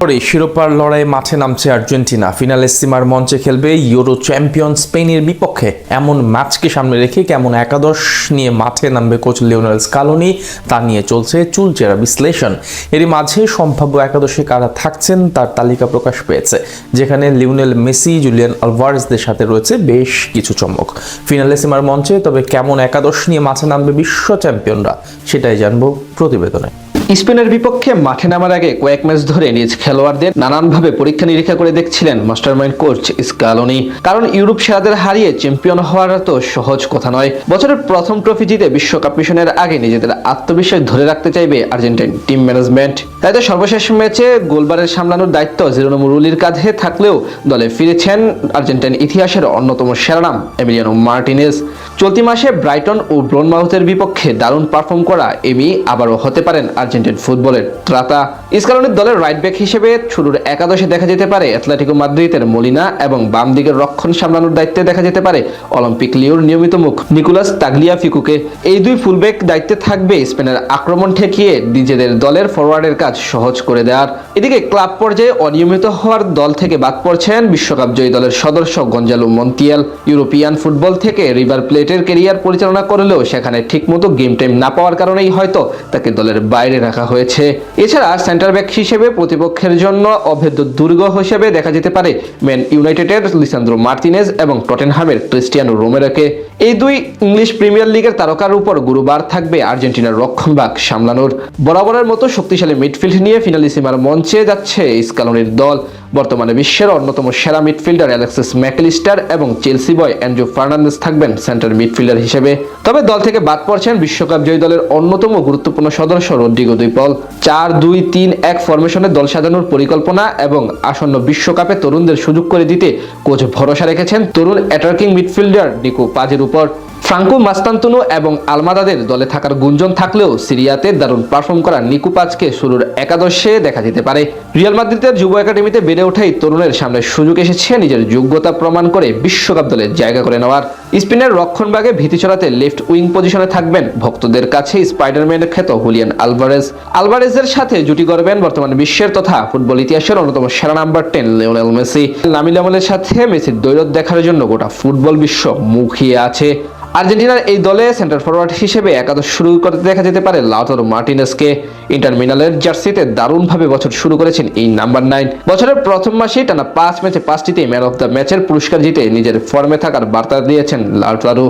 পরে শিরোপার লড়াইয়ে মাঠে নামছে আর্জেন্টিনা। ফিনালে সীমার মঞ্চে খেলবে ইউরো চ্যাম্পিয়ন স্পেনের বিপক্ষে। এমন ম্যাচকে সামনে রেখে কেমন একাদশ নিয়ে মাঠে নামবে কোচ লিওনেল স্কালোনি তা নিয়ে চলছে চুলচেরা বিশ্লেষণ। এরই মাঝে সম্ভাব্য একাদশে কারা থাকছেন তার তালিকা প্রকাশ পেয়েছে, যেখানে লিওনেল মেসি, জুলিয়ান আলভারেজদের সাথে রয়েছে বেশ কিছু চমক। ফিনালে সীমার মঞ্চে তবে কেমন একাদশ নিয়ে মাঠে নামবে বিশ্ব চ্যাম্পিয়নরা সেটাই জানবো প্রতিবেদনে। স্পেনের বিপক্ষে মাঠে নামার আগে কয়েক ম্যাচ ধরে নিজ খেলোয়াড়দের নানানভাবে পরীক্ষা নিরীক্ষা করে দেখছিলেন মাস্টারমাইন্ড কোচ স্কালোনি। কারণ ইউরোপ সেরাদের হারিয়ে চ্যাম্পিয়ন হওয়াটা তো সহজ কথা নয়। বছরের প্রথম ট্রফি জিতে বিশ্বকাপ মিশনের আগে নিজেদের আত্মবিশ্বাস ধরে রাখতে চাইবে আর্জেন্টাইন টিম ম্যানেজমেন্ট। তাই তো সর্বশেষ ম্যাচে গোলবারের সামলানোর দায়িত্ব জিরোনো মুরুলির কাঁধে থাকলেও দলে ফিরেছেন আর্জেন্টাইন ইতিহাসের অন্যতম সেরা নাম এমিলিয়ানো মার্টিনেজ। চলতি মাসে ব্রাইটন ও ব্রনমাউথের বিপক্ষে দারুণ পারফর্ম করা এমি আবারও হতে পারেন আর্জেন্টাইন ফুটবলের ত্রাতা। স্কালোনির দলের রাইট ব্যাক হিসেবে শুরুর একাদশে দেখা যেতে পারে অ্যাথলেটিকো মাদ্রিদের মলিনা, এবং বাম দিকের রক্ষণ সামলানোর দায়িত্বে দেখা যেতে পারে অলিম্পিক লিওর নিয়মিত মুখ নিকোলাস তাগলিয়াফিকুকে। এই দুই ফুলব্যাক দায়িত্বে থাকবে স্পেনের আক্রমণ ঠেকিয়ে নিজেদের দলের ফরওয়ার্ডের কাজ সহজ করে দেওয়ার। এদিকে ক্লাব পর্যায়ে অনিয়মিত হওয়ার দল থেকে বাদ পড়ছেন বিশ্বকাপ জয়ী দলের সদস্য গঞ্জালো মন্তিয়াল। ইউরোপিয়ান ফুটবল থেকে রিভার প্লেটের ক্যারিয়ার পরিচালনা করলেও সেখানে ঠিকমতো গেম টাইম না পাওয়ার কারণেই হয়তো তাকে দলের বাইরে রাখা হয়েছে। এছাড়া সেন্টার ব্যাক হিসেবে প্রতিপক্ষের জন্য অভেদ্য দুর্গ হিসেবে দেখা যেতে পারে ম্যান ইউনাইটেডের লিসান্দ্রো মার্তিনেজ এবং টটেনহামের ক্রিস্টিয়ানো রোমেরোকে। এই দুই ইংলিশ প্রিমিয়ার লিগের তারকার উপর গুরুবার থাকবে আর্জেন্টিনার রক্ষণভাগ সামলানোর। বরাবরের মতো শক্তিশালী মিডফিল্ড নিয়ে ফিনালিসিমার মঞ্চে যাচ্ছে স্কালোনির দল। বর্তমানে বিশ্বের অন্যতম সেরা মিডফিল্ডার অ্যালেক্সিস ম্যাকলিস্টার এবং চেলসি বয় অ্যান্ড্রু ফার্নান্দেজ থাকবেন সেন্টার মিডফিল্ডার হিসেবে। তবে দল থেকে বাদ পড়ছেন বিশ্বকাপ জয়ী দলের অন্যতম গুরুত্বপূর্ণ সদস্য রদ্রিগো দুই পল। 4-2-3-1 ফরমেশনে দল সাজানোর পরিকল্পনা এবং আসন্ন বিশ্বকাপে তরুণদের সুযোগ করে দিতে কোচ ভরসা রেখেছেন তরুণ অ্যাটাকিং মিডফিল্ডার নিকো পাজের উপর। ফ্রাঙ্কো মাস্তান্তুনো এবং আলমাদাদের দলে থাকার গুঞ্জন থাকলেও সিরিয়াতে দারুণ পারফর্ম করা নিকো পাজকে শুরুর একাদশে দেখা যেতে পারে। রিয়াল মাদ্রিদের যুব একাডেমিতে বেড়ে ওঠাই তরুণের সামনে সুযোগ এসেছে নিজের যোগ্যতা প্রমাণ করে বিশ্বকাপ দলে জায়গা করে নেওয়ার। স্পেনের রক্ষণভাগে ভীতি ছড়াতে লেফট উইং পজিশনে থাকবেন ভক্তদের কাছে স্পাইডারম্যানের খ্যাত হুলিয়ান আলভারেজের সাথে জুটি গড়বেন বর্তমান বিশ্বের তথা ফুটবল ইতিহাসের অন্যতম সেরা নাম্বার 10 লিওনেল মেসি। লামিন ইয়ামালের সাথে মেসির দ্বৈরথ দেখার জন্য গোটা ফুটবল বিশ্ব মুখিয়ে আছে। আর্জেন্টিনার এই দলে সেন্টার ফরওয়ার্ড হিসেবে একাদশ শুরু করতে দেখা যেতে পারে লাউতারো মার্টিনেজকে। ইন্টার মিলানের জার্সিতে দারুণভাবে বছর শুরু করেছেন এই নাম্বার 9। বছরের প্রথম মাসেই টানা 5 ম্যাচে 5টিতে ম্যান অফ দ্য ম্যাচের পুরস্কার জিতে নিজের ফর্মে থাকার বার্তা দিয়েছেন লাউতারো।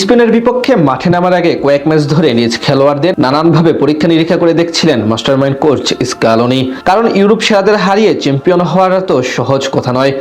স্পেনের বিপক্ষে মাঠে নামার আগে কয়েক ম্যাচ ধরে নিজ খেলোয়াড়দের নানানভাবে পরীক্ষা নিরীক্ষা করে দেখছিলেন মাস্টারমাইন্ড কোচ স্কালোনি। কারণ ইউরোপ সেরাদের হারিয়ে চ্যাম্পিয়ন হওয়াটা তো সহজ কথা নয়।